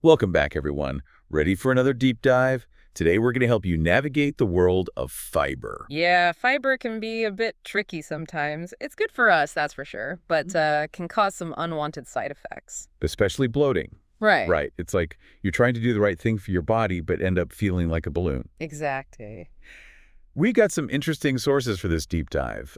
Welcome back, everyone. Ready for another deep dive? Today, we're going to help you navigate the world of fiber. Yeah, fiber can be a bit tricky sometimes. It's good for us, that's for sure, but can cause some unwanted side effects. Especially bloating. Right. Right. It's like you're trying to do the right thing for your body, but end up feeling like a balloon. Exactly. We got some interesting sources for this deep dive.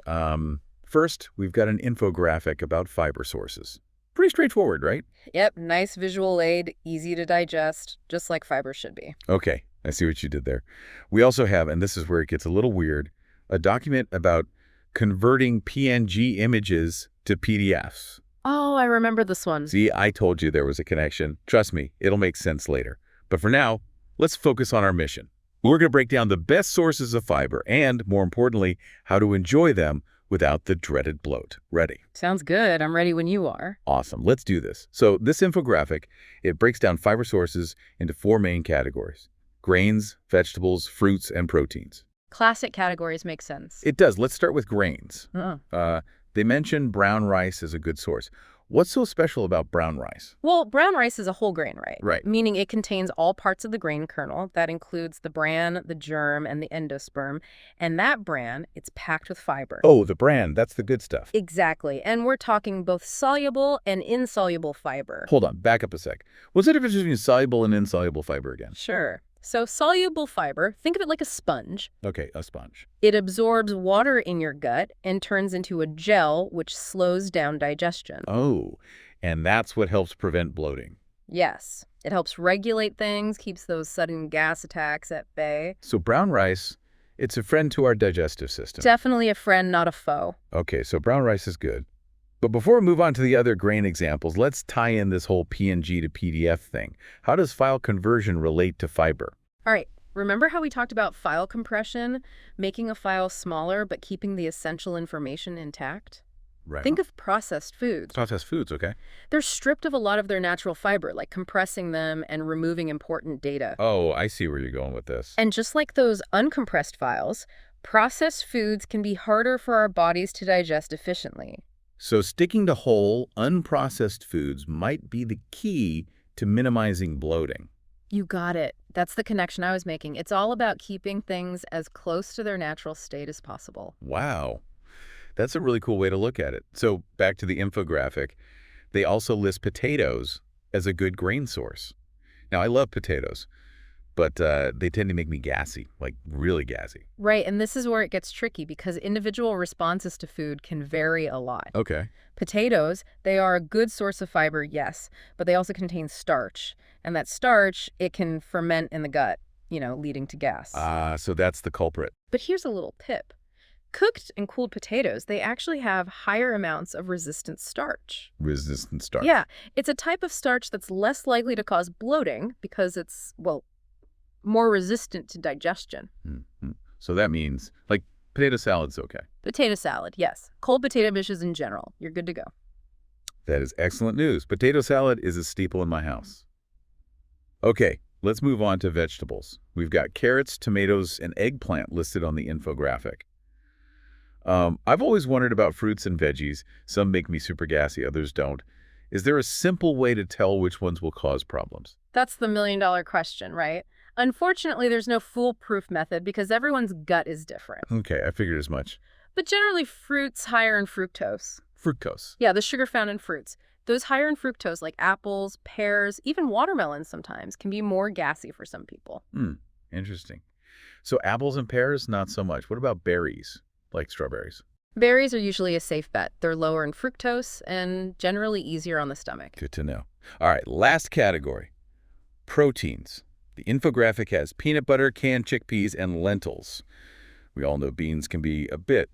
First, we've got an infographic about fiber sources. Pretty straightforward, right? Yep, nice visual aid, easy to digest, just like fiber should be. Okay, I see what you did there. We also have, and this is where it gets a little weird, a document about converting PNG images to PDFs. Oh, I remember this one. See, I told you there was a connection. Trust me, it'll make sense later. But for now, let's focus on our mission. We're going to break down the best sources of fiber and, more importantly, how to enjoy them without the dreaded bloat. Ready? Sounds good. I'm ready when you are. Awesome. Let's do this. So this infographic, it breaks down fiber sources into 4 main categories: grains, vegetables, fruits, and proteins. Classic categories make sense. It does. Let's start with grains. Uh-uh. They mention brown rice as a good source. What's so special about brown rice? Well, brown rice is a whole grain, right? Right. Meaning it contains all parts of the grain kernel. That includes the bran, the germ, and the endosperm. And that bran, it's packed with fiber. Oh, the bran. That's the good stuff. Exactly. And we're talking both soluble and insoluble fiber. Hold on. Back up a sec. What's the difference between soluble and insoluble fiber again? Sure. So soluble fiber, think of it like a sponge. Okay, a sponge. It absorbs water in your gut and turns into a gel, which slows down digestion. Oh, and that's what helps prevent bloating. Yes. It helps regulate things, keeps those sudden gas attacks at bay. So brown rice, it's a friend to our digestive system. Definitely a friend, not a foe. Okay, so brown rice is good. But before we move on to the other grain examples, let's tie in this whole PNG to PDF thing. How does file conversion relate to fiber? All right. Remember how we talked about file compression, making a file smaller but keeping the essential information intact? Right. Think of processed foods. Processed foods, okay. They're stripped of a lot of their natural fiber, like compressing them and removing important data. Oh, I see where you're going with this. And just like those uncompressed files, processed foods can be harder for our bodies to digest efficiently. So sticking to whole, unprocessed foods might be the key to minimizing bloating. You got it. That's the connection I was making. It's all about keeping things as close to their natural state as possible. Wow. That's a really cool way to look at it. So back to the infographic, they also list potatoes as a good grain source. Now, I love potatoes, but they tend to make me gassy, like really gassy. Right, and this is where it gets tricky because individual responses to food can vary a lot. Okay. Potatoes, they are a good source of fiber, yes, but they also contain starch. And that starch, it can ferment in the gut, leading to gas. So that's the culprit. But here's a little tip. Cooked and cooled potatoes, they actually have higher amounts of resistant starch. Resistant starch. Yeah, it's a type of starch that's less likely to cause bloating because it's, more resistant to digestion. Mm-hmm. So that means, like, potato salad's okay. Potato salad, yes. Cold potato dishes in general. You're good to go. That is excellent news. Potato salad is a staple in my house. Okay, let's move on to vegetables. We've got carrots, tomatoes, and eggplant listed on the infographic. I've always wondered about fruits and veggies. Some make me super gassy, others don't. Is there a simple way to tell which ones will cause problems? That's the million-dollar question, right? Unfortunately, there's no foolproof method because everyone's gut is different. Okay, I figured as much. But generally, fruits higher in fructose. Fructose. Yeah, the sugar found in fruits. Those higher in fructose, like apples, pears, even watermelons sometimes, can be more gassy for some people. Interesting. So apples and pears, not so much. What about berries, like strawberries? Berries are usually a safe bet. They're lower in fructose and generally easier on the stomach. Good to know. All right, last category, proteins. The infographic has peanut butter, canned chickpeas, and lentils. We all know beans can be a bit,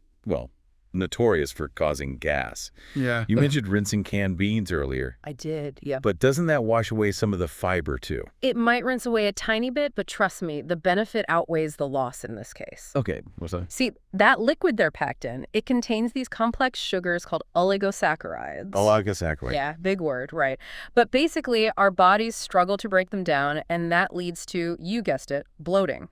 notorious for causing gas. Yeah. You mentioned rinsing canned beans earlier. I did, yeah. But doesn't that wash away some of the fiber too? It might rinse away a tiny bit, but trust me, the benefit outweighs the loss in this case. Okay, what's that? See, that liquid they're packed in, it contains these complex sugars called oligosaccharides. Oligosaccharide. Yeah, big word, right. But basically, our bodies struggle to break them down, and that leads to, you guessed it, bloating.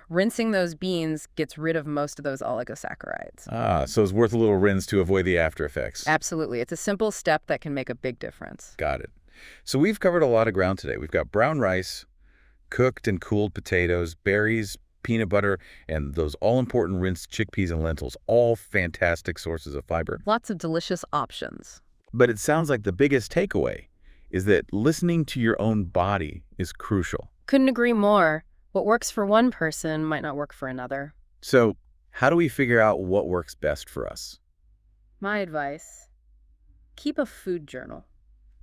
Rinsing those beans gets rid of most of those oligosaccharides. So it's worth a little rinse to avoid the after effects. Absolutely. It's a simple step that can make a big difference. Got it. So we've covered a lot of ground today. We've got brown rice, cooked and cooled potatoes, berries, peanut butter, and those all-important rinsed chickpeas and lentils, all fantastic sources of fiber. Lots of delicious options. But it sounds like the biggest takeaway is that listening to your own body is crucial. Couldn't agree more. What works for one person might not work for another. So how do we figure out what works best for us? My advice, keep a food journal.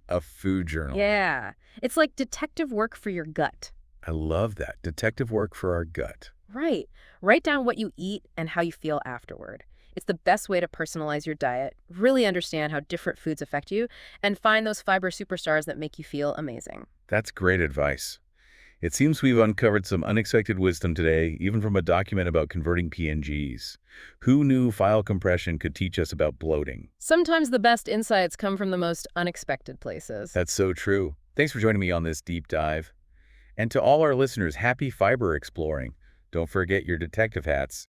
A food journal. Yeah, it's like detective work for your gut. I love that. Detective work for our gut. Right. Write down what you eat and how you feel afterward. It's the best way to personalize your diet, really understand how different foods affect you, and find those fiber superstars that make you feel amazing. That's great advice. It seems we've uncovered some unexpected wisdom today, even from a document about converting PNGs. Who knew file compression could teach us about bloating? Sometimes the best insights come from the most unexpected places. That's so true. Thanks for joining me on this deep dive. And to all our listeners, happy fiber exploring. Don't forget your detective hats.